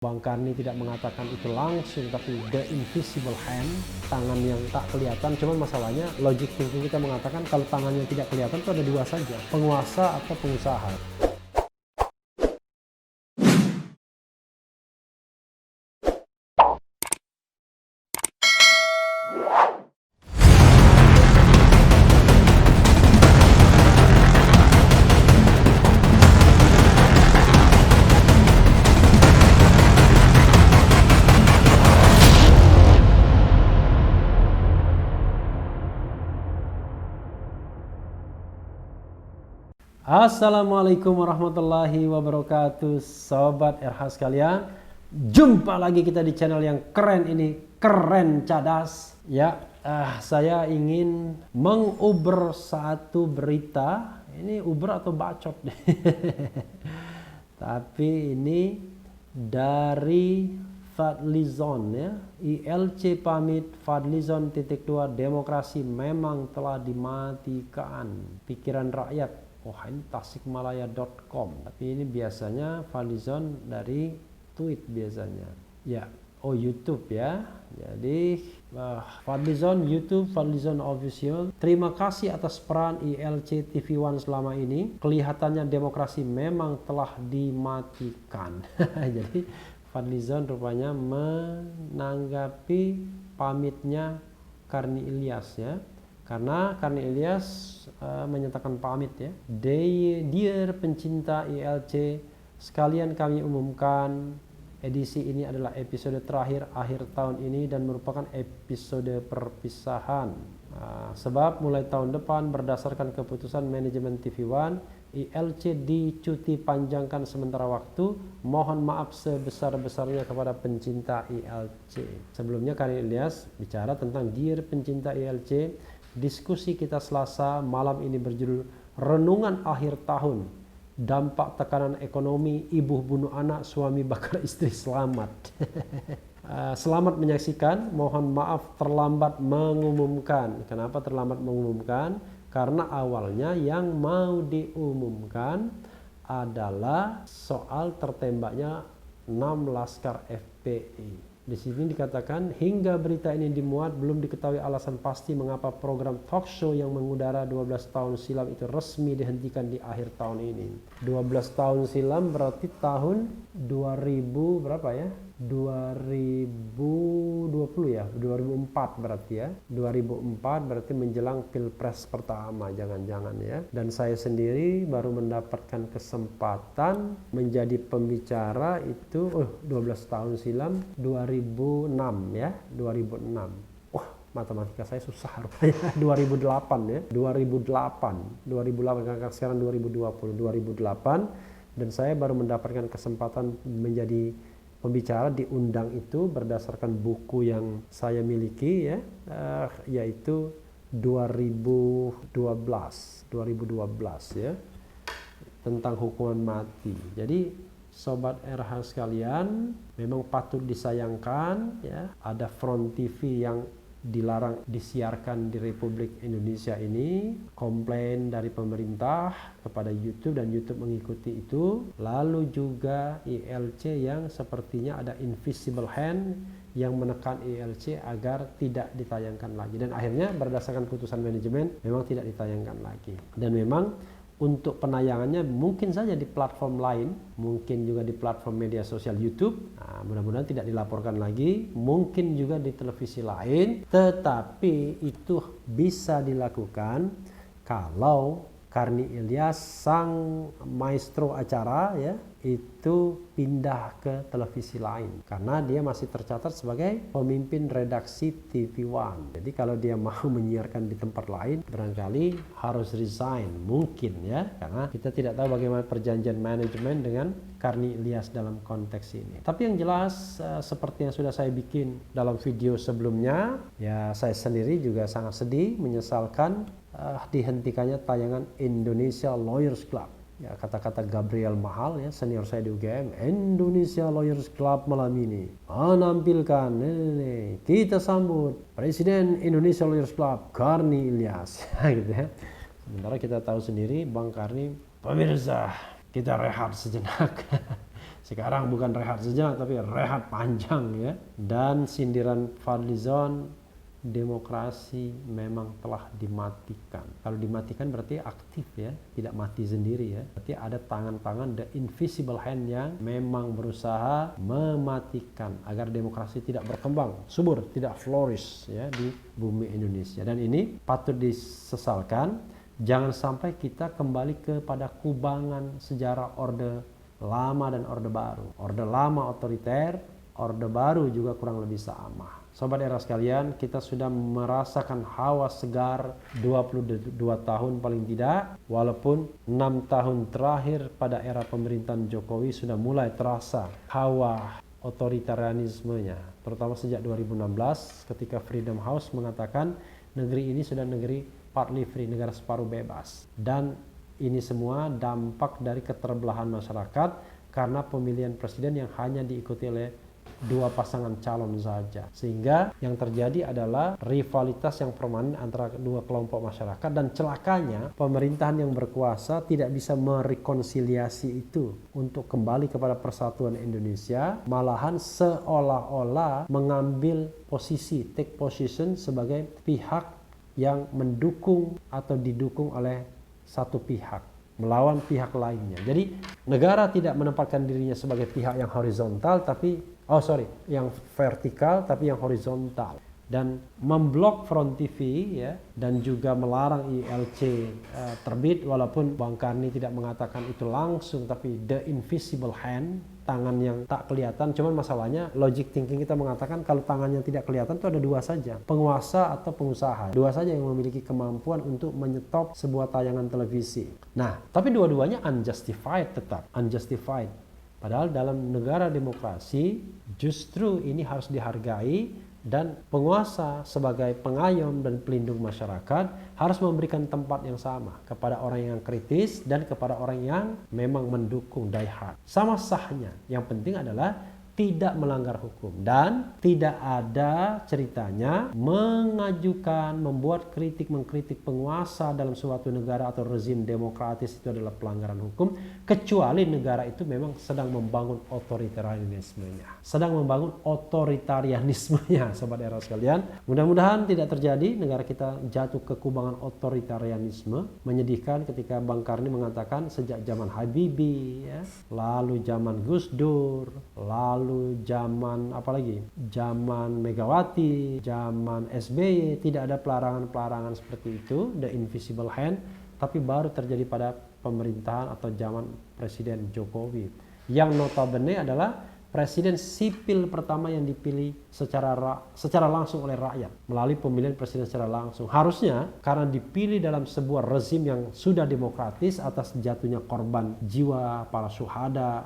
Bang Karni tidak mengatakan itu langsung, tapi the invisible hand, tangan yang tak kelihatan. Cuman masalahnya logic thinking kita mengatakan kalau tangannya tidak kelihatan itu ada dua saja, penguasa atau pengusaha. Assalamualaikum warahmatullahi wabarakatuh, Sobat RH sekalian. Jumpa lagi kita di channel yang keren ini, Keren Cadas. Ya, saya ingin menguber satu berita. Ini uber atau bacot? Tapi ini dari Fadlizon ya. ILC pamit, Fadlizon .2 demokrasi memang telah dimatikan. Pikiran rakyat. Wah, ini tasikmalaya.com. Tapi ini biasanya Fadlizon dari tweet biasanya. Ya, oh YouTube ya. Jadi Fadlizon YouTube, Fadlizon Official. Terima kasih atas peran ILC TV One selama ini. Kelihatannya demokrasi memang telah dimatikan. Jadi Fadlizon rupanya menanggapi pamitnya Karni Ilyas ya. Karena Karni Ilyas menyatakan pamit ya. Dear pencinta ILC, sekalian kami umumkan edisi ini adalah episode terakhir akhir tahun ini dan merupakan episode perpisahan. Sebab mulai tahun depan berdasarkan keputusan manajemen TV One, ILC dicuti panjangkan sementara waktu. Mohon maaf sebesar-besarnya kepada pencinta ILC. Sebelumnya Karni Ilyas bicara tentang Dear pencinta ILC. Diskusi kita Selasa malam ini berjudul Renungan Akhir Tahun, Dampak Tekanan Ekonomi, Ibu Bunuh Anak, Suami Bakar Istri Selamat. Selamat menyaksikan. Mohon maaf terlambat mengumumkan. Kenapa terlambat mengumumkan? Karena awalnya yang mau diumumkan adalah soal tertembaknya 6 laskar FPI. Di sini dikatakan hingga berita ini dimuat belum diketahui alasan pasti mengapa program talk show yang mengudara 12 tahun silam itu resmi dihentikan di akhir tahun ini. 12 tahun silam berarti tahun 2000 berapa ya? 2020 ya, 2004 berarti ya. 2004 berarti menjelang Pilpres pertama, jangan-jangan ya. Dan saya sendiri baru mendapatkan kesempatan menjadi pembicara itu 12 tahun silam 2006 ya, 2006. Wah, matematika saya susah rupanya. 2008 ya, 2008 kan sekarang 2020, 2008, dan saya baru mendapatkan kesempatan menjadi pembicara diundang itu berdasarkan buku yang saya miliki ya, yaitu 2012 ya, tentang hukuman mati. Jadi Sobat RH sekalian, memang patut disayangkan ya, ada Front TV yang dilarang disiarkan di Republik Indonesia ini, komplain dari pemerintah kepada YouTube dan YouTube mengikuti itu. Lalu juga ILC yang sepertinya ada invisible hand yang menekan ILC agar tidak ditayangkan lagi, dan akhirnya berdasarkan putusan manajemen memang tidak ditayangkan lagi. Dan memang untuk penayangannya mungkin saja di platform lain, mungkin juga di platform media sosial YouTube. Mudah-mudahan tidak dilaporkan lagi. Mungkin juga di televisi lain. Tetapi itu bisa dilakukan kalau Karni Ilyas, sang maestro acara ya, itu pindah ke televisi lain karena dia masih tercatat sebagai pemimpin redaksi TV One. Jadi kalau dia mau menyiarkan di tempat lain barangkali harus resign mungkin ya, karena kita tidak tahu bagaimana perjanjian manajemen dengan Karni Ilyas dalam konteks ini. Tapi yang jelas seperti yang sudah saya bikin dalam video sebelumnya ya, saya sendiri juga sangat sedih menyesalkan dihentikannya tayangan Indonesia Lawyers Club. Ya, kata-kata Gabriel Mahal ya, senior saya di UGM, Indonesia Lawyers Club malam ini menampilkan kita sambut Presiden Indonesia Lawyers Club Karni Ilyas gitu ya. Sementara kita tahu sendiri Bang Karni, pemirsa kita rehat sejenak. Sekarang bukan rehat sejenak tapi rehat panjang ya. Dan sindiran Fadlizon, demokrasi memang telah dimatikan. Kalau dimatikan berarti aktif ya, tidak mati sendiri ya. Berarti ada tangan-tangan, the invisible hand, yang memang berusaha mematikan agar demokrasi tidak berkembang, subur, tidak flourish ya di bumi Indonesia. Dan ini patut disesalkan. Jangan sampai kita kembali kepada kubangan sejarah Orde Lama dan Orde Baru. Orde Lama otoriter, Orde Baru juga kurang lebih sama. Sobat era sekalian, kita sudah merasakan hawa segar 22 tahun paling tidak, walaupun 6 tahun terakhir pada era pemerintahan Jokowi sudah mulai terasa hawa otoritarianismenya, terutama sejak 2016 ketika Freedom House mengatakan negeri ini sudah negeri partly free, negara separuh bebas. Dan ini semua dampak dari keterbelahan masyarakat karena pemilihan presiden yang hanya diikuti oleh 2 pasangan calon saja, sehingga yang terjadi adalah rivalitas yang permanen antara kedua kelompok masyarakat. Dan celakanya pemerintahan yang berkuasa tidak bisa merekonsiliasi itu untuk kembali kepada persatuan Indonesia, malahan seolah-olah mengambil posisi, take position sebagai pihak yang mendukung atau didukung oleh satu pihak melawan pihak lainnya. Jadi negara tidak menempatkan dirinya sebagai pihak yang horizontal yang vertikal tapi yang horizontal, dan memblok Front TV ya, dan juga melarang ILC terbit, walaupun Bang Karni tidak mengatakan itu langsung, tapi the invisible hand, tangan yang tak kelihatan. Cuman masalahnya logic thinking kita mengatakan kalau tangan yang tidak kelihatan itu ada 2 saja, penguasa atau pengusaha, 2 saja yang memiliki kemampuan untuk menyetop sebuah tayangan televisi. Nah, tapi dua-duanya unjustified, tetap unjustified. Padahal dalam negara demokrasi justru ini harus dihargai, dan penguasa sebagai pengayom dan pelindung masyarakat harus memberikan tempat yang sama kepada orang yang kritis dan kepada orang yang memang mendukung die hard. Sama sahnya, yang penting adalah tidak melanggar hukum, dan tidak ada ceritanya membuat kritik, mengkritik penguasa dalam suatu negara atau rezim demokratis itu adalah pelanggaran hukum, kecuali negara itu memang sedang membangun otoritarianismenya, sobat era sekalian. Mudah-mudahan tidak terjadi negara kita jatuh ke kubangan otoritarianisme. Menyedihkan ketika Bang Karni mengatakan sejak zaman Habibie ya, lalu zaman Gus Dur, lalu zaman Megawati, zaman SBY, tidak ada pelarangan-pelarangan seperti itu, the invisible hand, tapi baru terjadi pada pemerintahan atau zaman Presiden Jokowi, yang notabene adalah presiden sipil pertama yang dipilih secara langsung oleh rakyat melalui pemilihan presiden secara langsung. Harusnya karena dipilih dalam sebuah rezim yang sudah demokratis atas jatuhnya korban jiwa para syuhada,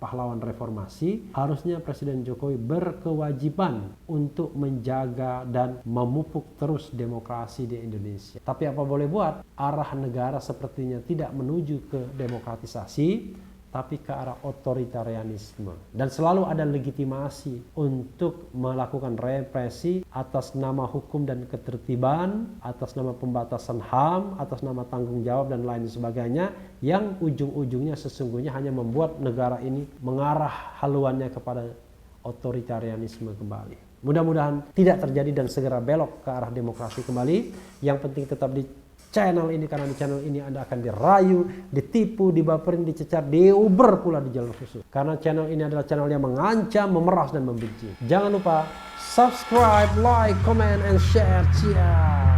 pahlawan reformasi, harusnya Presiden Jokowi berkewajiban untuk menjaga dan memupuk terus demokrasi di Indonesia. Tapi apa boleh buat, arah negara sepertinya tidak menuju ke demokratisasi, tapi ke arah otoritarianisme, dan selalu ada legitimasi untuk melakukan represi atas nama hukum dan ketertiban, atas nama pembatasan HAM, atas nama tanggung jawab dan lain sebagainya, yang ujung-ujungnya sesungguhnya hanya membuat negara ini mengarah haluannya kepada otoritarianisme kembali. Mudah-mudahan tidak terjadi dan segera belok ke arah demokrasi kembali. Yang penting tetap di channel ini, karena di channel ini Anda akan dirayu, ditipu, dibaperin, dicecar, diuber pula di jalur khusus. Karena channel ini adalah channel yang mengancam, memeras, dan membenci. Jangan lupa subscribe, like, comment, and share. Ciao.